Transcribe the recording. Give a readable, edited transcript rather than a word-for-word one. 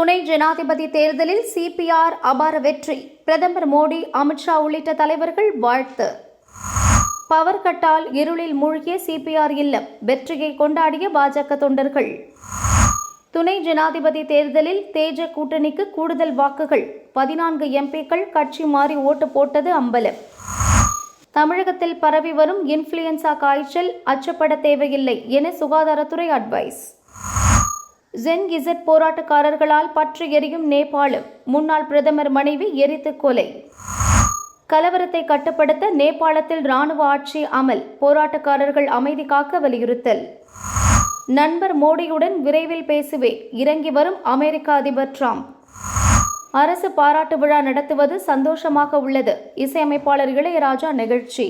துணை ஜனாதிபதி தேர்தலில் சிபிஆர் அபார வெற்றி. பிரதமர் மோடி, அமித்ஷா உள்ளிட்ட தலைவர்கள் வாழ்த்து. பவர் கட்டால் இருளில் மூழ்கிய சிபிஆர் இல்லம், வெற்றியை கொண்டாடிய பாஜக தொண்டர்கள். துணை ஜனாதிபதி தேர்தலில் தேஜ கூட்டணிக்கு கூடுதல் வாக்குகள். 14 எம்பிக்கள் கட்சி மாறி ஓட்டு போட்டது அம்பலம். தமிழகத்தில் பரவி வரும் இன்ஃப்ளூயன்சா காய்ச்சல், அச்சப்பட தேவையில்லை என சுகாதாரத்துறை அட்வைஸ். ஜென் இசட் போராட்டக்காரர்களால் பற்றி எரியும் நேபாளம், முன்னாள் பிரதமர் மனைவி எரித்து கொலை. கலவரத்தை கட்டுப்படுத்த நேபாளத்தில் ராணுவ ஆட்சி அமல், போராட்டக்காரர்கள் அமைதி காக்க வலியுறுத்தல். நண்பர் மோடியுடன் விரைவில் பேசுவேன், இறங்கி வரும் அமெரிக்க அதிபர் டிரம்ப். அரசு பாராட்டு விழா நடத்துவது சந்தோஷமாக உள்ளது, இசையமைப்பாளர் இளையராஜா நிகழ்ச்சி.